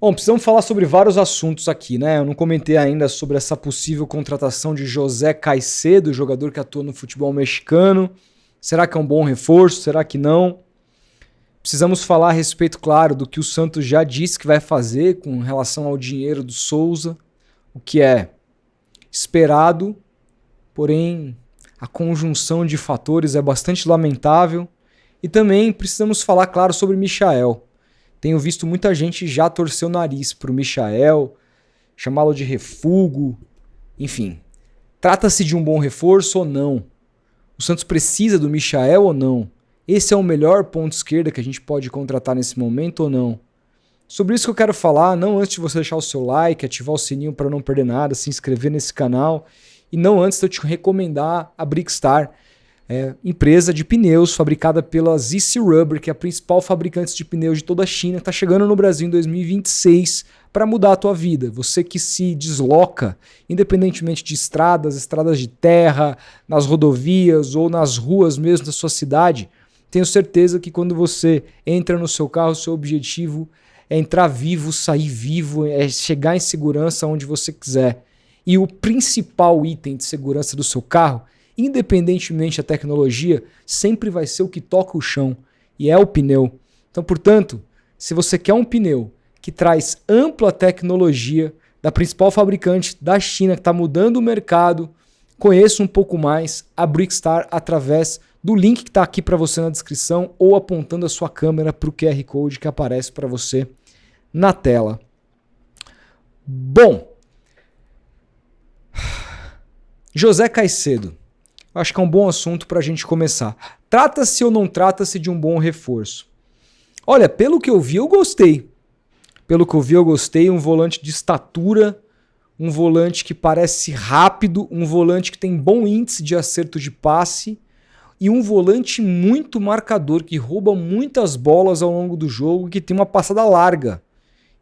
Bom, precisamos falar sobre vários assuntos aqui, né? Eu não comentei ainda sobre essa possível contratação de José Caicedo, jogador que atua no futebol mexicano. Será que é um bom reforço? Será que não? Precisamos falar a respeito, claro, do que o Santos já disse que vai fazer com relação ao dinheiro do Souza, o que é esperado, porém a conjunção de fatores é bastante lamentável. E também precisamos falar, claro, sobre Michael. Tenho visto muita gente já torcer o nariz pro Michael, chamá-lo de refugo, enfim. Trata-se de um bom reforço ou não? O Santos precisa do Michael ou não? Esse é o melhor ponto esquerda que a gente pode contratar nesse momento ou não? Sobre isso que eu quero falar, não antes de você deixar o seu like, ativar o sininho para não perder nada, se inscrever nesse canal, e não antes de eu te recomendar a Brickstar, empresa de pneus fabricada pela ZC Rubber, que é a principal fabricante de pneus de toda a China, está chegando no Brasil em 2026 para mudar a tua vida. Você que se desloca, independentemente de estradas de terra, nas rodovias ou nas ruas mesmo da sua cidade, tenho certeza que quando você entra no seu carro, o seu objetivo é entrar vivo, sair vivo, é chegar em segurança onde você quiser. E o principal item de segurança do seu carro, independentemente da tecnologia, sempre vai ser o que toca o chão, e é o pneu. Então, portanto, se você quer um pneu que traz ampla tecnologia da principal fabricante da China, que está mudando o mercado, conheça um pouco mais a Brickstar através do link que está aqui para você na descrição ou apontando a sua câmera para o QR Code que aparece para você na tela. Bom, José Caicedo. Acho que é um bom assunto para a gente começar. Trata-se ou não trata-se de um bom reforço? Olha, pelo que eu vi, eu gostei. Um volante de estatura, um volante que parece rápido, um volante que tem bom índice de acerto de passe e um volante muito marcador, que rouba muitas bolas ao longo do jogo e que tem uma passada larga.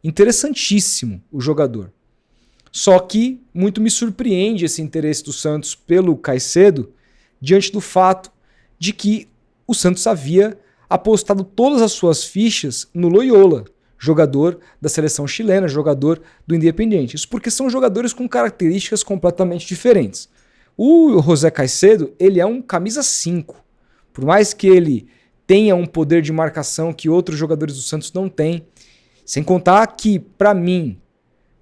Interessantíssimo o jogador. Só que muito me surpreende esse interesse do Santos pelo Caicedo, diante do fato de que o Santos havia apostado todas as suas fichas no Loyola, jogador da seleção chilena, jogador do Independiente. Isso porque são jogadores com características completamente diferentes. O José Caicedo, ele é um camisa 5. Por mais que ele tenha um poder de marcação que outros jogadores do Santos não têm, sem contar que, para mim,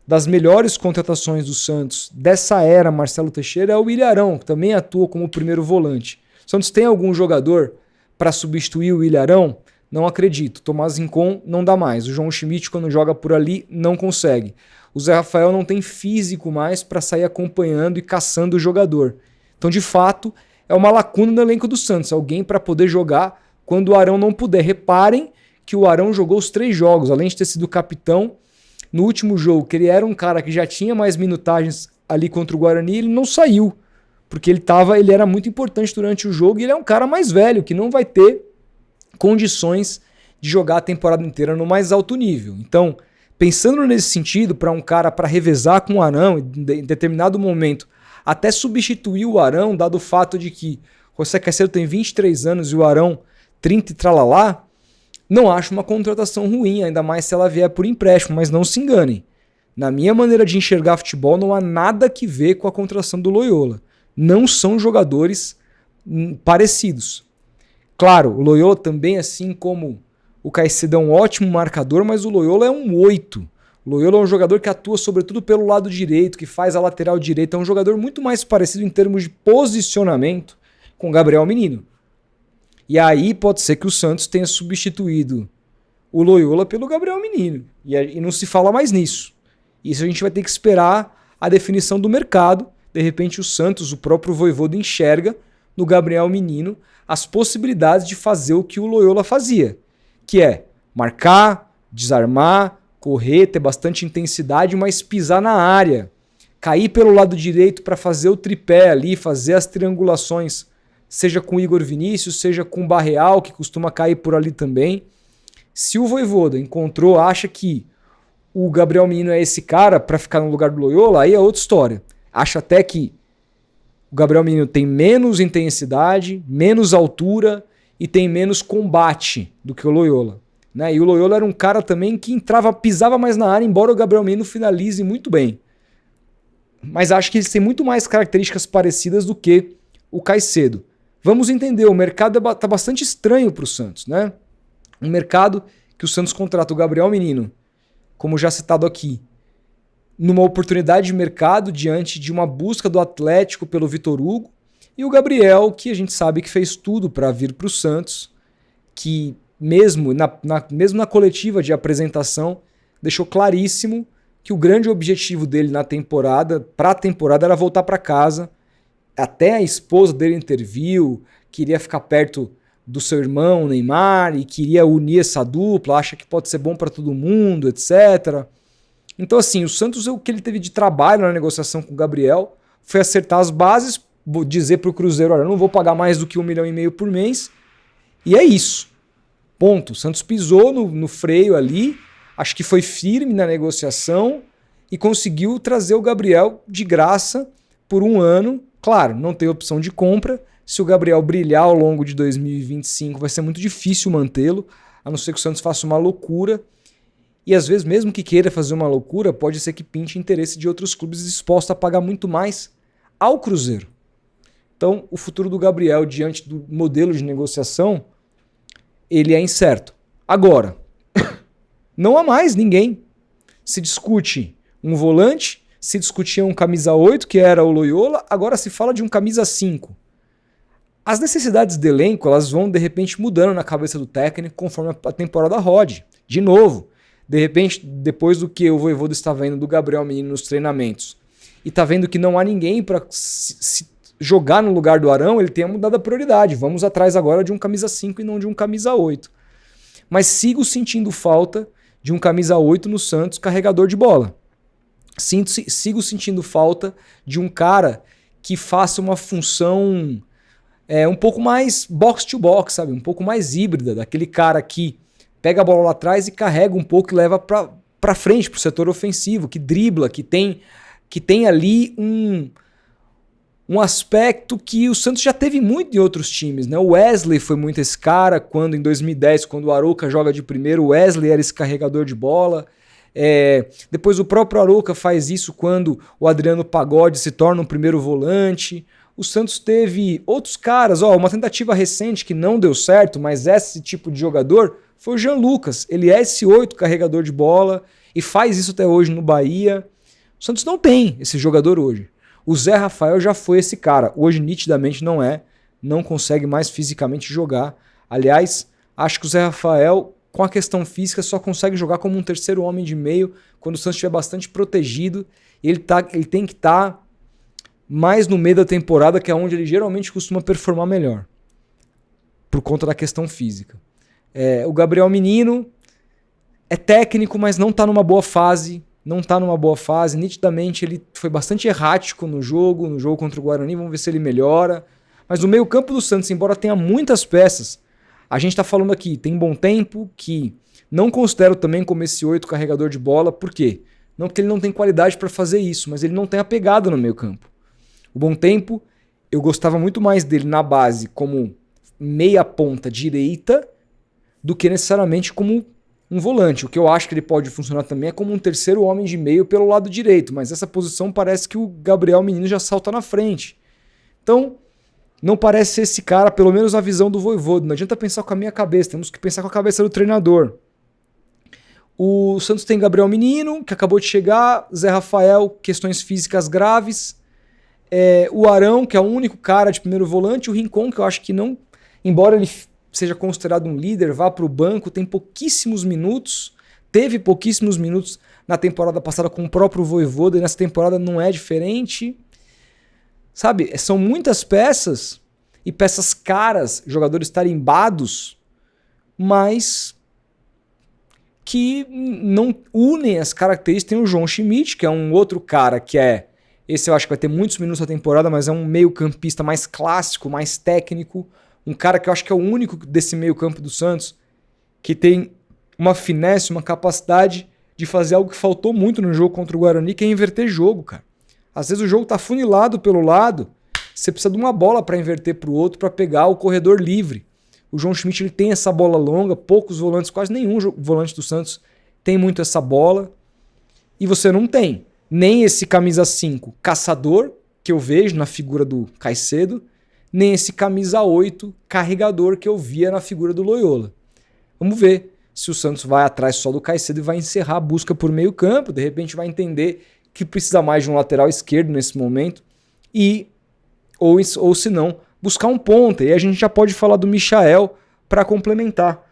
das melhores contratações do Santos dessa era Marcelo Teixeira é o Ilharão, que também atua como primeiro volante. O Santos tem algum jogador para substituir o Ilharão? Não acredito. Tomás Rincon não dá mais. O João Schmidt, quando joga por ali, não consegue. O Zé Rafael não tem físico mais para sair acompanhando e caçando o jogador. Então, de fato, é uma lacuna no elenco do Santos. Alguém para poder jogar quando o Arão não puder. Reparem que o Arão jogou os 3 jogos, além de ter sido capitão. No último jogo, que ele era um cara que já tinha mais minutagens ali contra o Guarani, ele não saiu, porque ele era muito importante durante o jogo e ele é um cara mais velho, que não vai ter condições de jogar a temporada inteira no mais alto nível. Então, pensando nesse sentido, para um cara para revezar com o Arão em determinado momento, até substituir o Arão, dado o fato de que o José Caicedo tem 23 anos e o Arão 30 e tralalá, não acho uma contratação ruim, ainda mais se ela vier por empréstimo, mas não se enganem. Na minha maneira de enxergar futebol, não há nada que ver com a contratação do Loyola. Não são jogadores parecidos. Claro, o Loyola também, assim como o Caicedo, é um ótimo marcador, mas o Loyola é um 8. O Loyola é um jogador que atua sobretudo pelo lado direito, que faz a lateral direita. É um jogador muito mais parecido em termos de posicionamento com o Gabriel Menino. E aí pode ser que o Santos tenha substituído o Loyola pelo Gabriel Menino. E não se fala mais nisso. Isso a gente vai ter que esperar a definição do mercado. De repente o Santos, o próprio Vojvoda, enxerga no Gabriel Menino as possibilidades de fazer o que o Loyola fazia. Que é marcar, desarmar, correr, ter bastante intensidade, mas pisar na área. Cair pelo lado direito para fazer o tripé ali, fazer as triangulações, seja com o Igor Vinícius, seja com o Barreal, que costuma cair por ali também. Se o Vojvoda acha que o Gabriel Menino é esse cara para ficar no lugar do Loyola, aí é outra história. Acha até que o Gabriel Menino tem menos intensidade, menos altura e tem menos combate do que o Loyola. né? E o Loyola era um cara também que pisava mais na área, embora o Gabriel Menino finalize muito bem. Mas acho que eles têm muito mais características parecidas do que o Caicedo. Vamos entender, o mercado está bastante estranho para o Santos, né? Um mercado que o Santos contrata o Gabriel Menino, como já citado aqui, numa oportunidade de mercado diante de uma busca do Atlético pelo Vitor Hugo, e o Gabriel, que a gente sabe que fez tudo para vir para o Santos, que mesmo na coletiva de apresentação, deixou claríssimo que o grande objetivo dele para a temporada era voltar para casa. Até a esposa dele interviu, queria ficar perto do seu irmão Neymar e queria unir essa dupla, acha que pode ser bom para todo mundo, etc. Então assim, o Santos, o que ele teve de trabalho na negociação com o Gabriel foi acertar as bases, dizer para o Cruzeiro, olha, eu não vou pagar mais do que 1,5 milhão por mês, e é isso. Ponto. O Santos pisou no freio ali, acho que foi firme na negociação e conseguiu trazer o Gabriel de graça por 1 ano. Claro, não tem opção de compra. Se o Gabriel brilhar ao longo de 2025, vai ser muito difícil mantê-lo, a não ser que o Santos faça uma loucura. E às vezes, mesmo que queira fazer uma loucura, pode ser que pinte interesse de outros clubes dispostos a pagar muito mais ao Cruzeiro. Então, o futuro do Gabriel diante do modelo de negociação, ele é incerto. Agora, não há mais ninguém. Se discute um volante, se discutia um camisa 8, que era o Loyola, agora se fala de um camisa 5. As necessidades do elenco, elas vão de repente mudando na cabeça do técnico conforme a temporada rode. De novo, de repente, depois do que o Vojvoda está vendo do Gabriel Menino nos treinamentos e está vendo que não há ninguém para se jogar no lugar do Arão, ele tenha mudado a prioridade. Vamos atrás agora de um camisa 5 e não de um camisa 8. Mas sigo sentindo falta de um camisa 8 no Santos carregador de bola. Sigo sentindo falta de um cara que faça uma função um pouco mais box to box, sabe? Um pouco mais híbrida, daquele cara que pega a bola lá atrás e carrega um pouco e leva para frente, para o setor ofensivo, que dribla, que tem ali um aspecto que o Santos já teve muito em outros times, né? O Wesley foi muito esse cara, quando em 2010, quando o Arouca joga de primeiro, o Wesley era esse carregador de bola. Depois o próprio Arouca faz isso quando o Adriano Pagode se torna um primeiro volante. O Santos teve outros caras, uma tentativa recente que não deu certo, mas esse tipo de jogador foi o Jean Lucas. Ele é esse 8 carregador de bola e faz isso até hoje no Bahia. O Santos não tem esse jogador hoje. O Zé Rafael já foi esse cara. Hoje, nitidamente, não é. Não consegue mais fisicamente jogar. Aliás, acho que o Zé Rafael, com a questão física, só consegue jogar como um terceiro homem de meio quando o Santos estiver bastante protegido. Ele tem que estar mais no meio da temporada, que é onde ele geralmente costuma performar melhor, por conta da questão física. O Gabriel Menino é técnico, mas não está numa boa fase. Nitidamente ele foi bastante errático no jogo contra o Guarani, vamos ver se ele melhora. Mas o meio-campo do Santos, embora tenha muitas peças, a gente está falando aqui, tem Bom Tempo, que não considero também como esse 8 carregador de bola. Por quê? Não porque ele não tem qualidade para fazer isso, mas ele não tem a pegada no meio-campo. O Bom Tempo, eu gostava muito mais dele na base como meia ponta direita do que necessariamente como um volante. O que eu acho que ele pode funcionar também é como um terceiro homem de meio pelo lado direito, mas essa posição parece que o Gabriel Menino já salta na frente. Então, não parece ser esse cara, pelo menos na visão do Vojvoda. Não adianta pensar com a minha cabeça, temos que pensar com a cabeça do treinador. O Santos tem Gabriel Menino, que acabou de chegar, Zé Rafael, questões físicas graves, o Arão, que é o único cara de primeiro volante, o Rincon, que eu acho que não, embora ele seja considerado um líder, vá para o banco, tem pouquíssimos minutos, teve pouquíssimos minutos na temporada passada com o próprio Vojvoda, e nessa temporada não é diferente. Sabe, são muitas peças, e peças caras, jogadores tarimbados, mas que não unem as características. Tem o João Schmidt, que é um outro cara que esse eu acho que vai ter muitos minutos na temporada, mas é um meio-campista mais clássico, mais técnico, um cara que eu acho que é o único desse meio-campo do Santos que tem uma finesse, uma capacidade de fazer algo que faltou muito no jogo contra o Guarani, que é inverter jogo, cara. Às vezes o jogo tá funilado pelo lado, você precisa de uma bola para inverter para o outro, para pegar o corredor livre. O João Schmidt ele tem essa bola longa, poucos volantes, quase nenhum volante do Santos tem muito essa bola. E você não tem nem esse camisa 5 caçador, que eu vejo na figura do Caicedo, nem esse camisa 8 carregador que eu via na figura do Loyola. Vamos ver se o Santos vai atrás só do Caicedo e vai encerrar a busca por meio campo, de repente vai entender que precisa mais de um lateral esquerdo nesse momento, ou se não, buscar um ponta. E a gente já pode falar do Michael para complementar.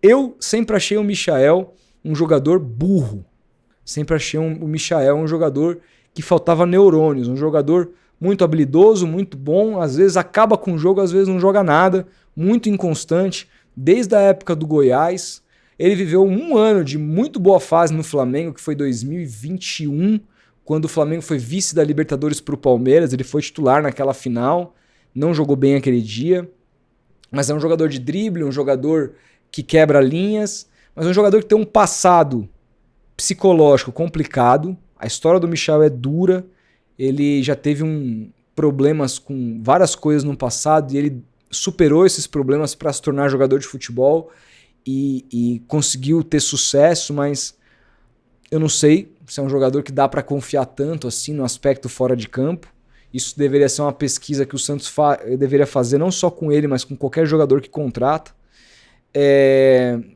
Eu sempre achei o Michael um jogador burro. Sempre achei o Michael um jogador que faltava neurônios, um jogador muito habilidoso, muito bom, às vezes acaba com o jogo, às vezes não joga nada, muito inconstante, desde a época do Goiás. Ele viveu um ano de muito boa fase no Flamengo, que foi 2021, quando o Flamengo foi vice da Libertadores para o Palmeiras, ele foi titular naquela final, não jogou bem aquele dia, mas é um jogador de drible, um jogador que quebra linhas, mas é um jogador que tem um passado psicológico complicado. A história do Michael é dura, ele já teve problemas com várias coisas no passado e ele superou esses problemas para se tornar jogador de futebol e conseguiu ter sucesso, mas eu não sei se é um jogador que dá para confiar tanto assim no aspecto fora de campo. Isso deveria ser uma pesquisa que o Santos deveria fazer não só com ele, mas com qualquer jogador que contrata.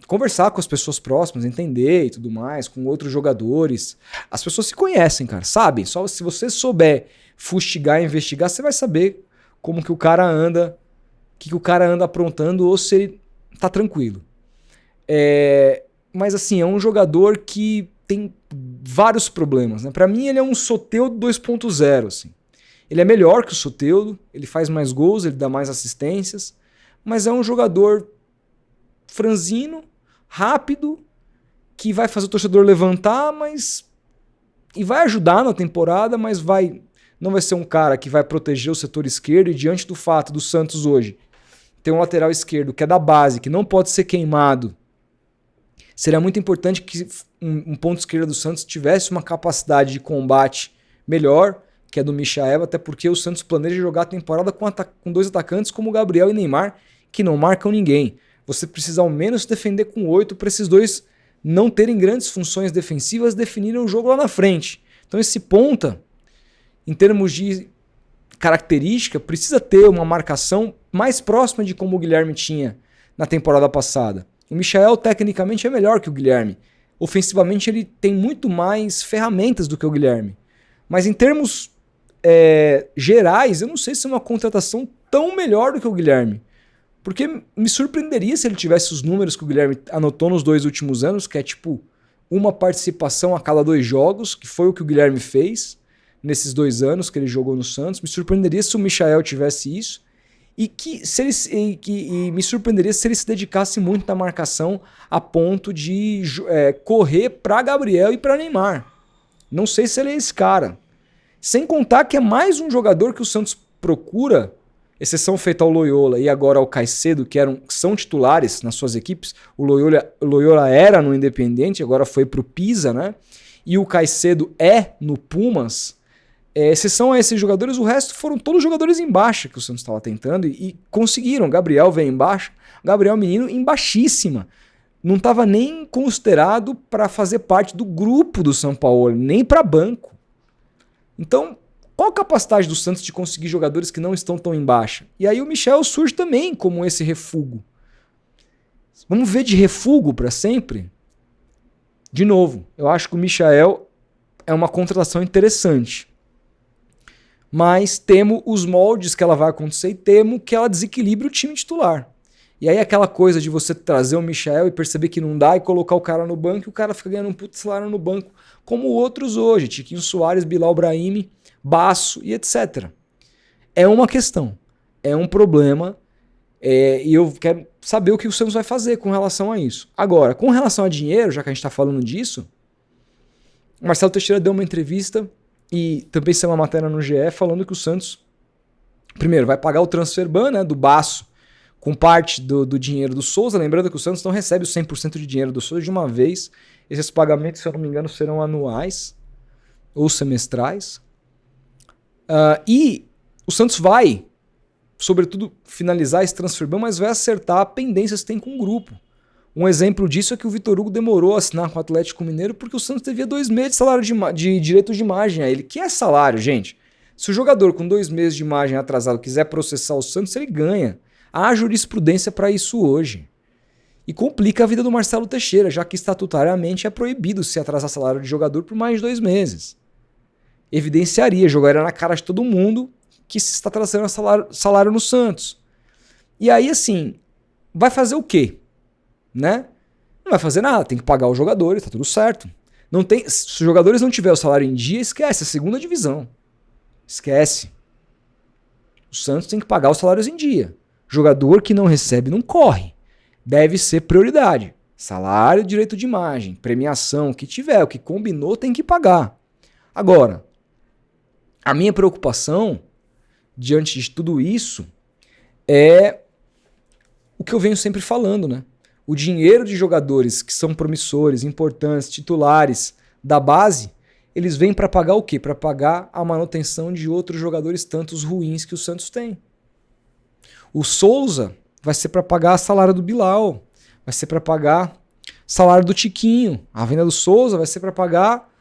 Conversar com as pessoas próximas, entender e tudo mais, com outros jogadores. As pessoas se conhecem, cara, sabe? Só se você souber fustigar e investigar, você vai saber como que o cara anda, o que o cara anda aprontando ou se ele tá tranquilo. Mas assim, é um jogador que tem vários problemas, né? Pra mim ele é um Soteldo 2.0, assim. Ele é melhor que o Soteldo, ele faz mais gols, ele dá mais assistências, mas é um jogador franzino, rápido, que vai fazer o torcedor levantar, e vai ajudar na temporada, mas não vai ser um cara que vai proteger o setor esquerdo. E diante do fato do Santos hoje ter um lateral esquerdo que é da base, que não pode ser queimado, seria muito importante que um ponto esquerdo do Santos tivesse uma capacidade de combate melhor, que é do Michael, até porque o Santos planeja jogar a temporada com dois atacantes como Gabriel e Neymar, que não marcam ninguém. Você precisa ao menos defender com 8 para esses dois não terem grandes funções defensivas, definirem o jogo lá na frente. Então esse ponta, em termos de característica, precisa ter uma marcação mais próxima de como o Guilherme tinha na temporada passada. O Michael tecnicamente é melhor que o Guilherme. Ofensivamente ele tem muito mais ferramentas do que o Guilherme. Mas em termos gerais, eu não sei se é uma contratação tão melhor do que o Guilherme. Porque me surpreenderia se ele tivesse os números que o Guilherme anotou nos 2 últimos anos, que é tipo uma participação a cada 2 jogos, que foi o que o Guilherme fez nesses 2 anos que ele jogou no Santos. Me surpreenderia se o Michael tivesse isso e me surpreenderia se ele se dedicasse muito na marcação a ponto de correr para Gabriel e para Neymar. Não sei se ele é esse cara. Sem contar que é mais um jogador que o Santos procura, exceção feita ao Loyola e agora ao Caicedo, que são titulares nas suas equipes. O Loyola era no Independiente, agora foi pro Pisa, né? E o Caicedo no Pumas. Exceção a esses jogadores, o resto foram todos jogadores em baixa que o Santos estava tentando e conseguiram. Gabriel veio em baixa, Gabriel menino em baixíssima. Não estava nem considerado para fazer parte do grupo do São Paulo, nem para banco. Então, qual a capacidade do Santos de conseguir jogadores que não estão tão em baixa? E aí o Michael surge também como esse refúgio. Vamos ver de refúgio para sempre? De novo, eu acho que o Michael é uma contratação interessante. Mas temo os moldes que ela vai acontecer e temo que ela desequilibre o time titular. E aí aquela coisa de você trazer o Michael e perceber que não dá e colocar o cara no banco e o cara fica ganhando um puto salário no banco, como outros hoje, Tiquinho Soares, Bilal Brahimi, Basso e etc. É uma questão, é um problema e eu quero saber o que o Santos vai fazer com relação a isso. Agora, com relação a dinheiro, já que a gente está falando disso, o Marcelo Teixeira deu uma entrevista e também saiu uma matéria no GE falando que o Santos, primeiro, vai pagar o transfer ban, né, do Basso com parte do dinheiro do Souza. Lembrando que o Santos não recebe o 100% de dinheiro do Souza de uma vez. Esses pagamentos, se eu não me engano, serão anuais ou semestrais. E o Santos vai sobretudo, finalizar esse transfer ban, mas vai acertar pendências que tem com o grupo. Um exemplo disso é que o Vitor Hugo demorou a assinar com o Atlético Mineiro porque o Santos devia 2 meses de salário de direito de imagem a ele. Que é salário, gente? Se o jogador com 2 meses de imagem atrasado quiser processar o Santos, ele ganha. Há jurisprudência para isso hoje. E complica a vida do Marcelo Teixeira, já que estatutariamente é proibido se atrasar salário de jogador por mais de 2 meses. Evidenciaria, jogaria na cara de todo mundo que se está atrasando salário no Santos. E aí, assim, vai fazer o quê? Né? Não vai fazer nada, tem que pagar os jogadores, tá tudo certo. Não tem, se os jogadores não tiverem o salário em dia, esquece, é a segunda divisão. Esquece. O Santos tem que pagar os salários em dia. Jogador que não recebe não corre. Deve ser prioridade. Salário, direito de imagem, premiação, o que tiver, o que combinou tem que pagar. Agora, a minha preocupação diante de tudo isso é o que eu venho sempre falando, né? O dinheiro de jogadores que são promissores, importantes, titulares da base, eles vêm para pagar o quê? Para pagar a manutenção de outros jogadores tantos ruins que o Santos tem. O Souza vai ser para pagar a salário do Bilal, vai ser para pagar salário do Tiquinho. A venda do Souza vai ser para pagar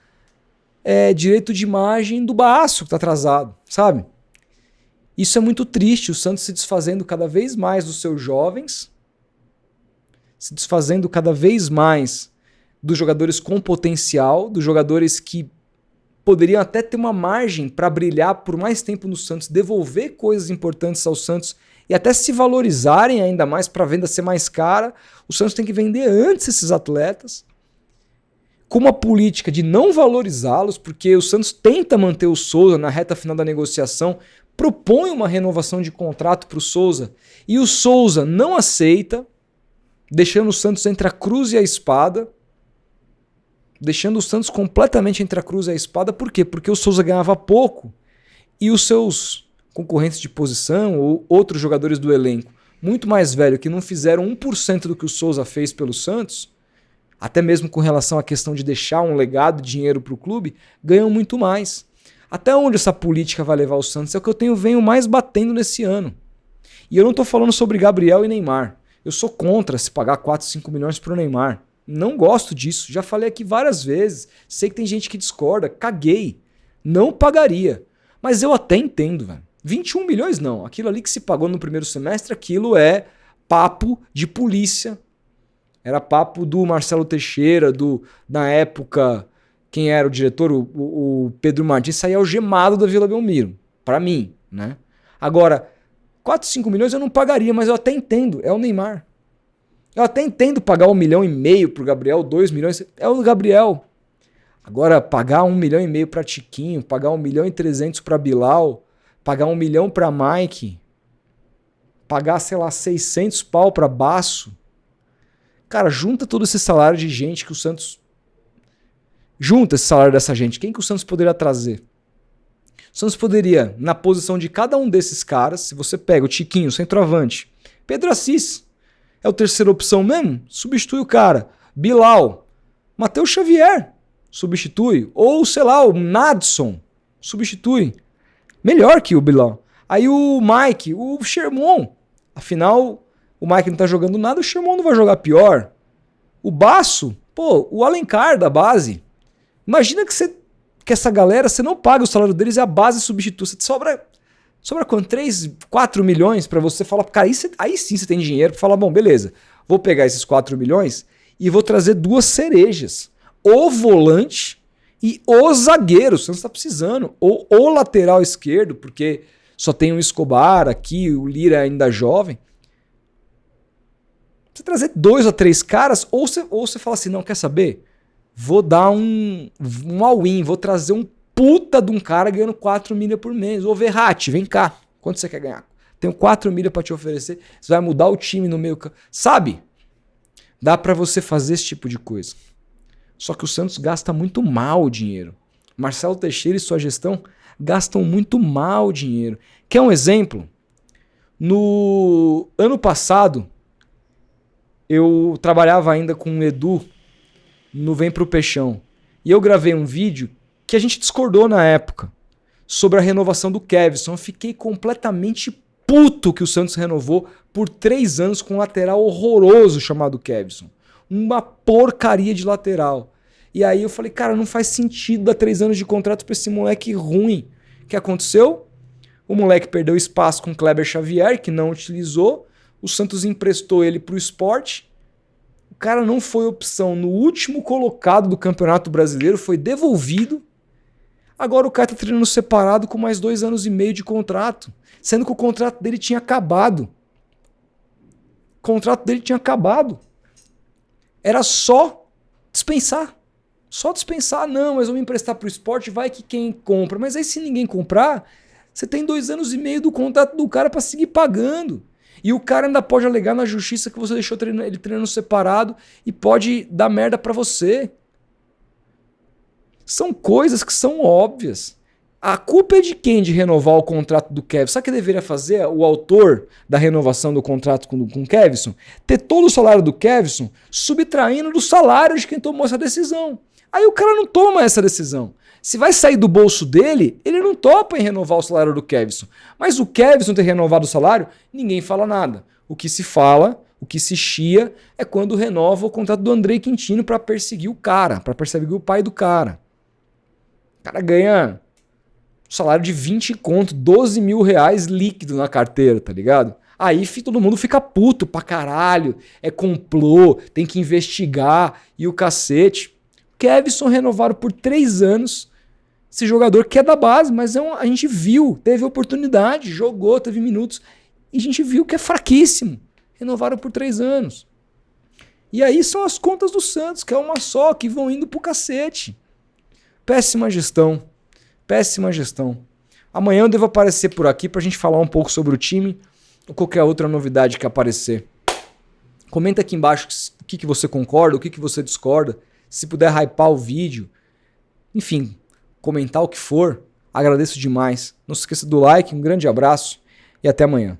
direito de imagem do Baço, que está atrasado, sabe? Isso é muito triste, o Santos se desfazendo cada vez mais dos seus jovens, se desfazendo cada vez mais dos jogadores com potencial, dos jogadores que poderiam até ter uma margem para brilhar por mais tempo no Santos, devolver coisas importantes ao Santos e até se valorizarem ainda mais para a venda ser mais cara. O Santos tem que vender antes esses atletas, com uma política de não valorizá-los, porque o Santos tenta manter o Souza na reta final da negociação, propõe uma renovação de contrato para o Souza e o Souza não aceita, deixando o Santos entre a cruz e a espada, deixando o Santos completamente entre a cruz e a espada. Por quê? Porque o Souza ganhava pouco e os seus concorrentes de posição ou outros jogadores do elenco muito mais velhos que não fizeram 1% do que o Souza fez pelo Santos, até mesmo com relação à questão de deixar um legado de dinheiro para o clube, ganham muito mais. Até onde essa política vai levar o Santos é o que eu venho mais batendo nesse ano. E eu não estou falando sobre Gabriel e Neymar. Eu sou contra se pagar 4, 5 milhões para o Neymar. Não gosto disso. Já falei aqui várias vezes. Sei que tem gente que discorda. Caguei. Não pagaria. Mas eu até entendo, velho. 21 milhões não. Aquilo ali que se pagou no primeiro semestre, aquilo é papo de polícia. Era papo do Marcelo Teixeira, na época, quem era o diretor, o Pedro Martins, saía algemado da Vila Belmiro. Pra mim, né? Agora, 4, 5 milhões eu não pagaria, mas eu até entendo. É o Neymar. Eu até entendo pagar 1,5 milhão pro Gabriel, 2 milhões. É o Gabriel. Agora, pagar 1,5 milhão pra Tiquinho, pagar 1,3 milhão pra Bilal, pagar 1 milhão pra Mike, pagar, sei lá, 600 pau pra Baço. Cara, junta todo esse salário de gente que o Santos... Junta esse salário dessa gente. Quem que o Santos poderia trazer? O Santos poderia, na posição de cada um desses caras, se você pega o Tiquinho, centroavante, Pedro Assis, é a terceira opção mesmo? Substitui o cara. Bilal, Matheus Xavier, substitui. Ou, sei lá, o Nadson, substitui. Melhor que o Bilal. Aí o Mike, o Sherman. Afinal, o Mike não tá jogando nada, o Sherman não vai jogar pior. O Baço, pô, o Alencar da base. Imagina que essa galera, você não paga o salário deles e a base substitui. Você sobra com 3, 4 milhões pra você falar, cara, aí sim você tem dinheiro pra falar, bom, beleza, vou pegar esses 4 milhões e vou trazer 2 cerejas. O volante e o zagueiro, o Santos tá precisando. Ou o lateral esquerdo, porque só tem o Escobar aqui, o Lira ainda jovem. Você trazer 2 ou 3 caras, ou você fala assim, não, quer saber? Vou dar um all-in, vou trazer um puta de um cara ganhando 4 milha por mês. Ô Verratti, vem cá, quanto você quer ganhar? Tenho 4 milha pra te oferecer, você vai mudar o time no meio... Sabe? Dá pra você fazer esse tipo de coisa. Só que o Santos gasta muito mal o dinheiro. Marcelo Teixeira e sua gestão gastam muito mal o dinheiro. Quer um exemplo? No ano passado, eu trabalhava ainda com o Edu no Vem Pro Peixão. E eu gravei um vídeo que a gente discordou na época sobre a renovação do Kevson. Eu fiquei completamente puto que o Santos renovou por 3 anos com um lateral horroroso chamado Kevson. Uma porcaria de lateral. E aí eu falei, cara, não faz sentido dar 3 anos de contrato pra esse moleque ruim. O que aconteceu? O moleque perdeu espaço com o Kleber Xavier, que não utilizou. O Santos emprestou ele pro Sport. O cara não foi opção no último colocado do Campeonato Brasileiro, foi devolvido. Agora o cara tá treinando separado com mais 2 anos e meio de contrato, sendo que o contrato dele tinha acabado. O contrato dele tinha acabado. Era só dispensar. Só dispensar, não, mas vamos emprestar pro Sport, vai que quem compra. Mas aí se ninguém comprar, você tem 2 anos e meio do contrato do cara para seguir pagando. E o cara ainda pode alegar na justiça que você deixou ele treinando separado e pode dar merda para você. São coisas que são óbvias. A culpa é de quem de renovar o contrato do Kevson? Sabe o que deveria fazer o autor da renovação do contrato com o Kevson? Ter todo o salário do Kevson subtraindo do salário de quem tomou essa decisão. Aí o cara não toma essa decisão. Se vai sair do bolso dele, ele não topa em renovar o salário do Kevson. Mas o Kevson ter renovado o salário, ninguém fala nada. O que se fala, o que se chia, é quando renova o contrato do Andrei Quintino para perseguir o cara, para perseguir o pai do cara. O cara ganha salário de 20 conto, 12 mil reais líquido na carteira, tá ligado? Aí todo mundo fica puto pra caralho, é complô, tem que investigar e o cacete. Kevson renovaram por 3 anos, esse jogador que é da base, mas a gente viu, teve oportunidade, jogou, teve minutos, e a gente viu que é fraquíssimo. Renovaram por 3 anos. E aí são as contas do Santos, que é uma só, que vão indo pro cacete. Péssima gestão. Péssima gestão. Amanhã eu devo aparecer por aqui pra gente falar um pouco sobre o time ou qualquer outra novidade que aparecer. Comenta aqui embaixo o que você concorda, o que você discorda. Se puder hypar o vídeo. Enfim, comentar o que for. Agradeço demais. Não se esqueça do like, um grande abraço e até amanhã.